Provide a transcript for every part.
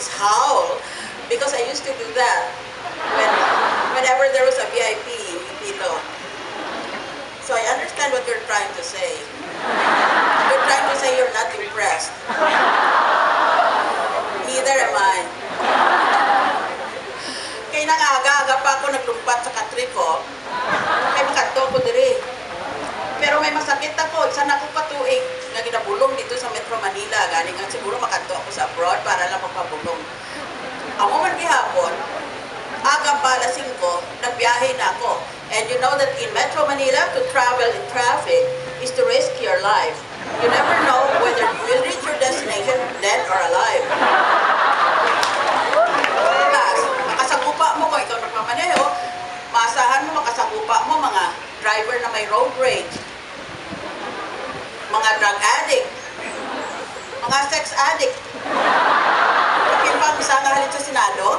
kids howl because I used to do that whenever there was a VIP in Pilo. So I understand what you're trying to say. You're trying to say you're not impressed. Neither am I. Kaya nang aga-aga pa ako naglumpat sa katri ko, kaya makanto ko diri. Pero may masakit ako, isa na ako patuig na ginabulong dito sa Metro Manila. Galing nga siguro makanto ako sa abroad para lang magpabulong. Ako man gihapon, aga pa alas 5, nagbiyahe na ako. And you know that in Metro Manila, to travel in traffic is to risk your life. You never know whether you will reach your destination dead or alive. Plus, makasagupa mo kung ikaw nagmamaneho, maasahan mo makasagupa mo mga driver na may road rage, mga drug addict, mga sex addict. Yung pang isa nga halin sa Senado,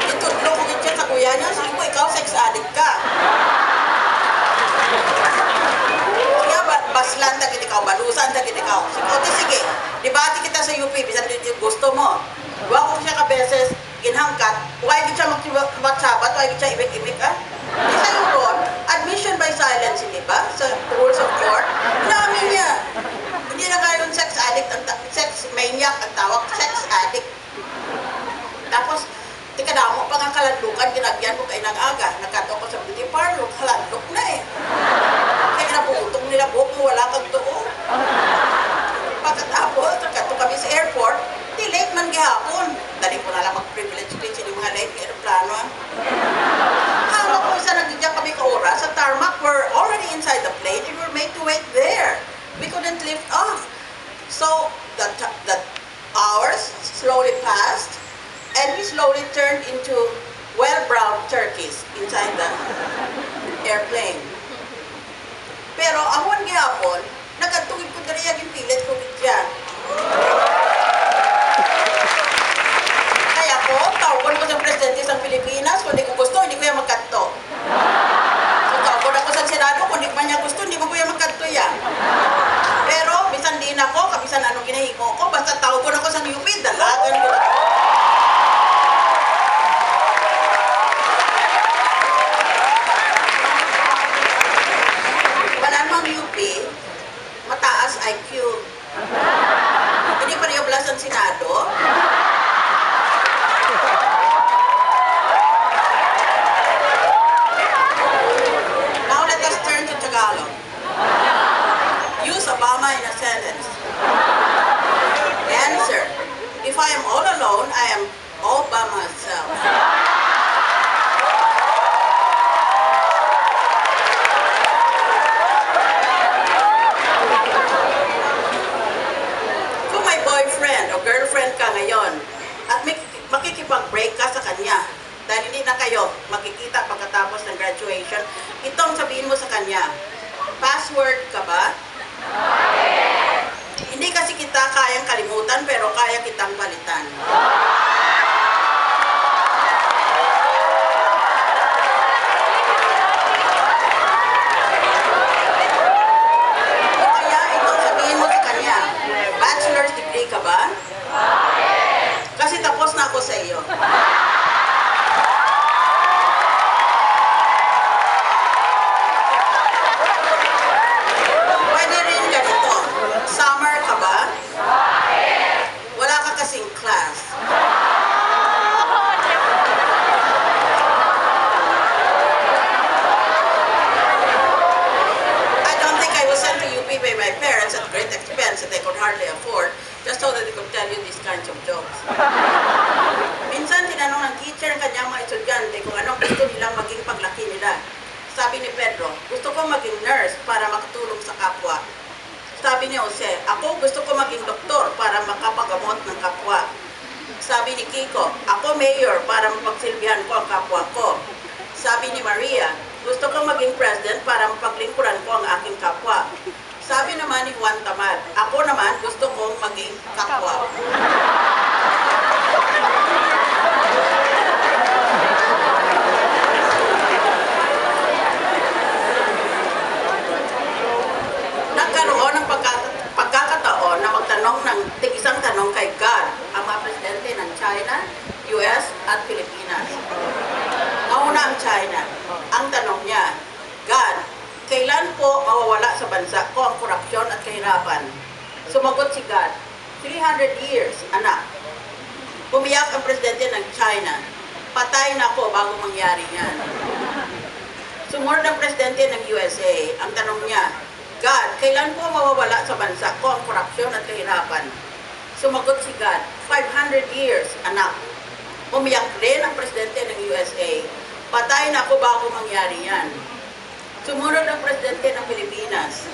itudlo ko yun sa kuya niya, sige mo, ikaw sex addict ka. Sige, baslan tagit ikaw, balusan tagit ikaw. Sige, debate kita sa UP, bisan din gusto mo. Huwag ko siya kabeses, ginhangkat, huwag siya magsabat, huwag siya ibig-ibig, Isa yung ron, admission by silence, hindi ba? Sa rules of court, namin niya. Hindi na ngayon sex addict, sex maniac ang tawag, sex addict. Tapos, tikadamo pa nga kaladlukan, ginagyan ko kay nag-aga. Nagkato ko sa beauty parlor, kaladlok na eh. Kaya nabutong nila buhok mo, wala kang tuo. Pagkatapos, nagkato kami sa airport, di late man gihapon. Dali ko na lang mag-privilege speech, hindi mga late, may aeroplano. Hawak ko isa nagdidya kami ka oras sa tarmac, we're already inside the plane and we're made to wait there. We couldn't lift off. So, the hours slowly passed and we slowly turned into well-browned turkeys inside the airplane. Pero amon gihapon, nagkatugid ko dali yung pilit ko dyan. Kaya ko, tawag ko sa presidente sa Pilipinas, kung di ko gusto, hindi ko yan magkanto. So tawag ako sa Senado, kung di man niya gusto, hindi ko yan magkanto yan. Pero, bisan din ako, kabisan anong ginahimo ko, basta tawag ko na ko sa UP, dalagan ko na. Malamang UP, mataas IQ. Hindi pa rin yung ang Senado. Now let us turn to Tagalog. Use Obama in a sentence. Answer. If I am all alone, I am all by myself. Kung may boyfriend o girlfriend ka ngayon at makikipag-break ka sa kanya dahil hindi na kayo makikita pagkatapos ng graduation, itong sabihin mo sa kanya, password ka ba? Hindi kasi kita kayang kalimutan pero kaya kitang palitan. O kaya itong sabihin mo sa kanya, bachelor's degree ka ba? Kasi tapos na ako sa iyo. Pwede rin ganito. Summer ka ba? Wala ka kasing class. I don't think I was sent to UP by my parents at great expense that they could hardly afford, just so that they could tell you these kinds of jokes. Minsan, tinanong ng teacher ang kanyang mga estudyante kung anong gusto nilang maging paglaki nila. Sabi ni Pedro, gusto ko maging nurse para makatulong sa kapwa. Sabi ni Jose, ako gusto ko maging doktor para makapagamot ng kapwa. Sabi ni Kiko, ako mayor para mapagsilbihan ko ang kapwa ko. Sabi ni Maria, gusto ko maging president para mapaglingkuran ko ang aking kapwa. Sabi naman ni Juan Tamad, ako naman gusto kong maging kapwa. at Pilipinas. Mauna ang China. Ang tanong niya, God, kailan po mawawala sa bansa ko ang korupsyon at kahirapan? Sumagot si God, 300 years, anak. Umiyak ang presidente ng China. Patay na ako bago mangyari yan. Sumunod ang presidente ng USA. Ang tanong niya, God, kailan po mawawala sa bansa ko ang korupsyon at kahirapan? Sumagot si God, 500 years, anak. Umiyak rin ang presidente ng USA. Patay na ako bago mangyari yan. Sumunod ang presidente ng Pilipinas.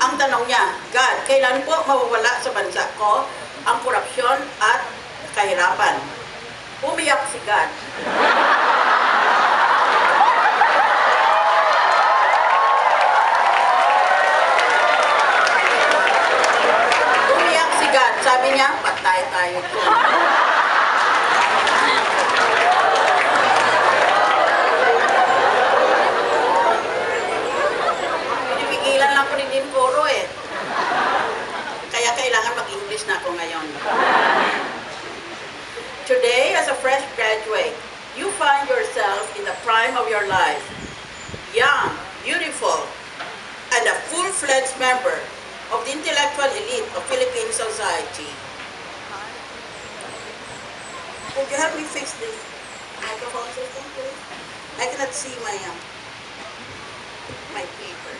Ang tanong niya, God, kailan po mawawala sa bansa ko ang korupsyon at kahirapan? Umiyak si God. Umiyak si God. Sabi niya, patay tayo po. Pinipigilan lang ko ni Din Coro eh. Kaya kailangan mag-English na ako ngayon. Today, as a fresh graduate, you find yourself in the prime of your life, young, beautiful, and a full-fledged member of the intellectual elite of Philippine society. Could you help me fix this microphone system, please? I cannot see my paper.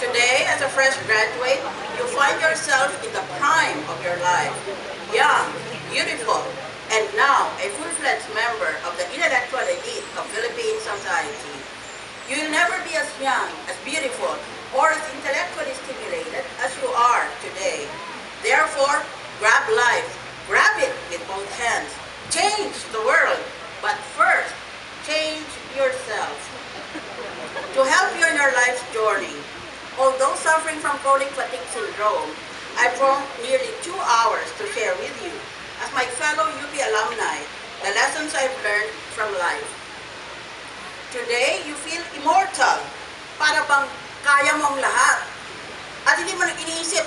Today, as a fresh graduate, you find yourself in the prime of your life, young, beautiful, and now a full-fledged member of the intellectual elite of Philippine society. You will never be as young, as beautiful, or as intellectually stimulated as you are today. Therefore, grab life, grab it with both hands. Change the world, but first, change yourself. To help you on your life's journey, although suffering from chronic fatigue syndrome, I brought nearly 2 hours to share with you, as my fellow UP alumni, the lessons I've learned from life. Today, you feel immortal, para bang kaya mo ang lahat. At hindi mo na iniisip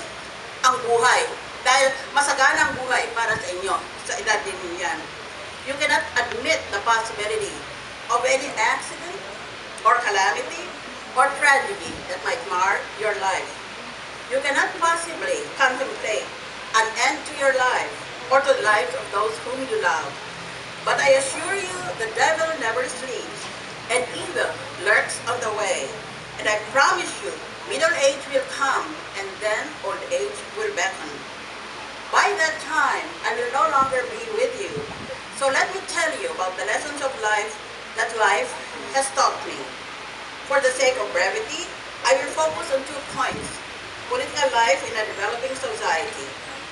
ang buhay, dahil masagana ang buhay para sa inyo, sa edad din yan. You cannot admit the possibility of any accident, or calamity, or tragedy that might mar your life. You cannot possibly contemplate an end to your life or to the lives of those whom you love. But I assure you, the devil never sleeps, and evil lurks on the way. And I promise you, middle age will come, and then old age will beckon. By that time, I will no longer be with you. So let me tell you about the lessons of life that life has taught me. For the sake of brevity, I will focus on 2 points: political life in a developing society,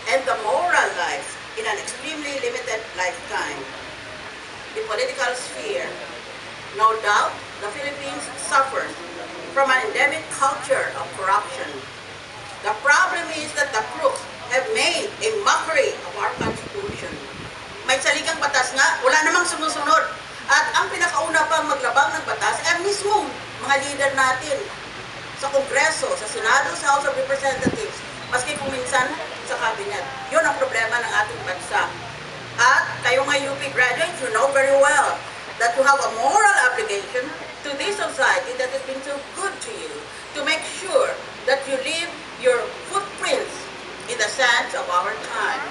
and the moral life in an extremely limited lifetime. The political sphere. No doubt, the Philippines suffers from an endemic culture of corruption. The problem is that the crooks have made a mockery of our Constitution. May saligang batas nga, wala namang sumusunod. At ang pinakauna pang maglabag ng batas ay mismo mga leader natin sa Kongreso, sa Senado, sa House of Representatives, maski kung minsan sa Cabinet. Yun ang problema ng ating bansa. At kayo mga UP graduates, you know very well that you have a moral obligation to this society that has been so good to you, to make sure that you leave your footprints in the sands of our time.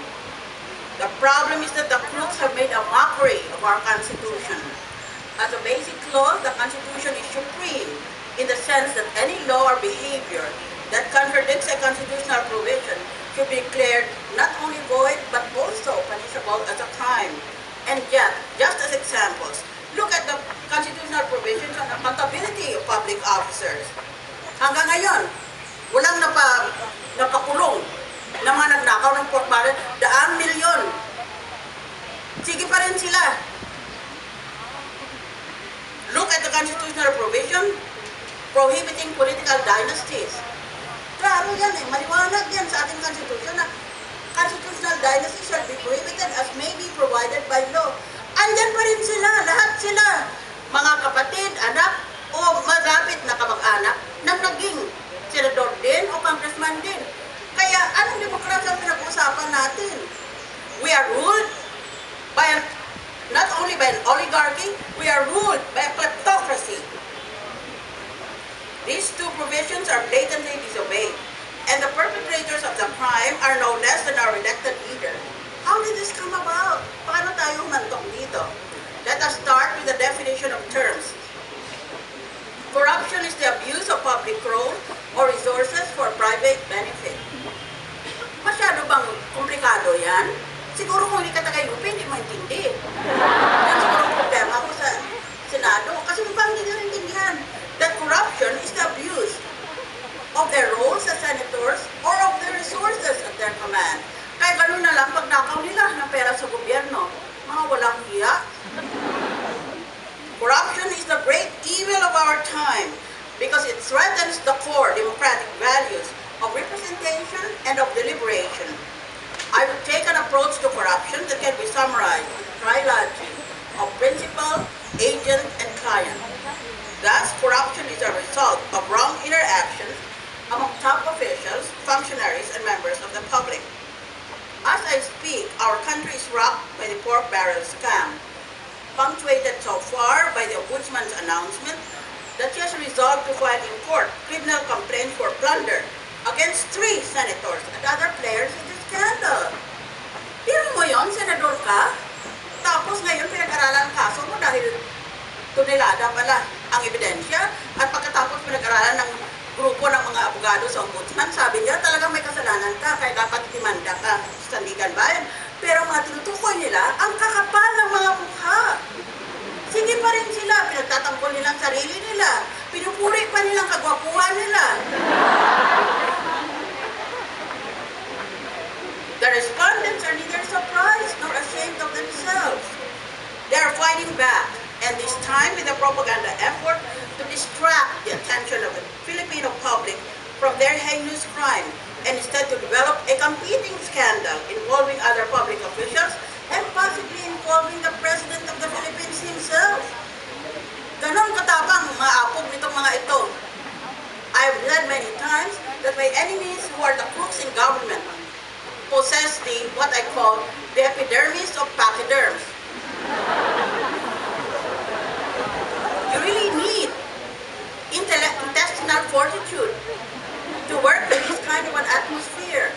The problem is that the crooks have made a mockery of our Constitution. As a basic law, the Constitution is supreme in the sense that any law or behavior that contradicts a constitutional provision should be declared not only void but also punishable as a crime. And yet, just as examples, look at the constitutional provisions on accountability of public officers. Hanggang ngayon, walang napakulong na mga nagnakaw ng pork barrel, 100 milyon. Sige pa rin sila. Look at the constitutional provision prohibiting political dynasties. yan eh, maliwanag yan sa ating constitution na constitutional dynasty shall be prohibited as may be provided by law. Andyan pa rin sila, lahat sila, mga kapatid, anak, o malapit na kamag-anak nang naging senador din o congressman din. Kaya anong demokrasya ang pinag-uusapan natin? We are ruled by not only by an oligarchy, we are ruled by a kleptocracy. These two provisions are blatantly disobeyed, and the perpetrators of the crime are no less than our elected leader. How did this come about? Paano tayo humantong dito? Let us start with the definition of terms. Corruption is the abuse of public role or resources for private benefit. Masyado bang komplikado yan? Siguro kung hindi ka taga-UP, hindi mo intindi. Yan siguro ang problema ko sa Senado. Kasi mukhang hindi nyo intindihan that corruption is the abuse of their roles as senators or of the resources at their command. Kaya ganun na lang pag nakaw nila ng pera sa gobyerno. Mga walang hiya. Corruption is the great evil of our time because it threatens the core democratic values of representation and of deliberation. I would take an approach to corruption that can be summarized in the trilogy of principal, agent, and client. Thus, corruption is a result of wrong interactions among top officials, functionaries, and members of the public. As I speak, our country is rocked by the pork barrel scam, punctuated so far by the Ombudsman's announcement that she has resolved to file in court criminal complaints for plunder against 3 senators and other players in the scandal. Tira mo yon, senador ka? Tapos ngayon pinag-aralan ang kaso mo dahil tunelada pala ang ebidensya at pagkatapos pinag-aralan ng grupo ng mga abogado sa Ombudsman, sabi niya talagang may kasalanan ka kaya dapat timanda ka sa Sandigan Bayan. Pero mga tinutukoy nila ang kakapal ng mga mukha. Sige pa rin sila, pinagtatanggol nilang sarili nila, pinupuri pa nilang kagwapuhan nila. The respondents are neither surprised nor ashamed of themselves. They are fighting back, and this time with a propaganda effort to distract the attention of the Filipino public from their heinous crime, and instead to develop a competing scandal involving other public officials and possibly involving the President of the Philippines himself. Ganon katapang maapog nitong mga ito. I've read many times that my enemies who are the crooks in government possess the, what I call, the epidermis of pachyderms. You really need intestinal fortitude to work in this kind of an atmosphere.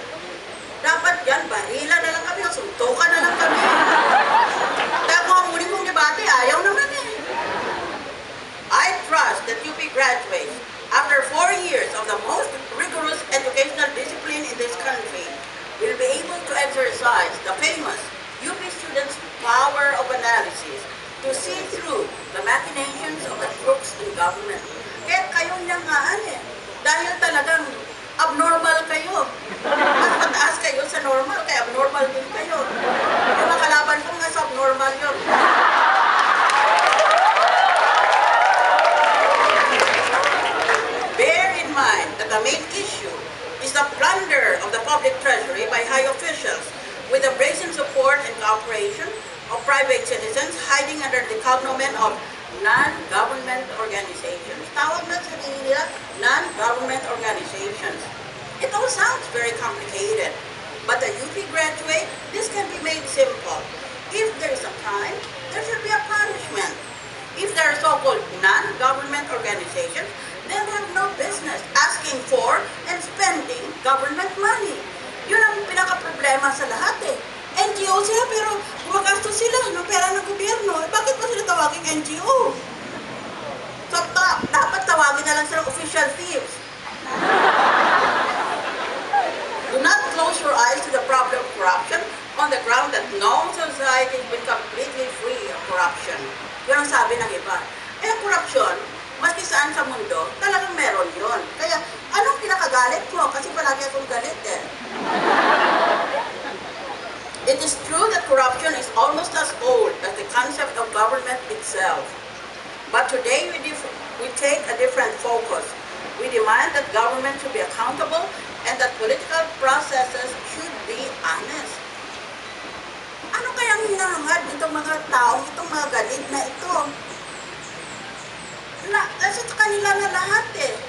Dapat yan, barila na lang kami o suntukan na lang kami. Dahil kung ang muling kong debate, ayaw naman eh. I trust that UP graduates, after 4 years of the most rigorous educational discipline in this country, will be able to exercise the famous UP students' power of analysis to see through the machinations of the crooks in government. Kaya kayo nangaan eh. Dahil talagang abnormal kayo. Mas mataas kayo sa normal, kaya abnormal din kayo. Yung mga kalaban ko nga sa abnormal yun. Bear in mind that the main issue is the plunder of the public treasury by high officials with the brazen support and cooperation of private citizens hiding under the cognomen of non-government organizations. Tawag na sa nila, non-government organizations. It all sounds very complicated, but a UP graduate, this can be made simple. If there is a crime, there should be a punishment. If there are so-called non-government organizations, then they have no business asking for and spending government money. Yun ang pinaka-problema sa lahat eh. NGO sila pero gumagastos sila ng pera ng gobyerno. Eh, bakit ba sila tawaging NGO? So, dapat tawagin na lang silang official thieves. Do not close your eyes to the problem of corruption on the ground that no society has been completely free of corruption. Yun ang sabi ng iba. Eh, ang korupsyon, maski saan sa mundo, talagang meron yun. Kaya, anong kinakagalit mo? Kasi palagi akong galit eh. It is true that corruption is almost as old as the concept of government itself. But today we take a different focus. We demand that government should be accountable and and that political processes should be honest. Ano kayang hinahangad nitong mga taong, itong mga galit na ito? Kasi kanila na lahat eh.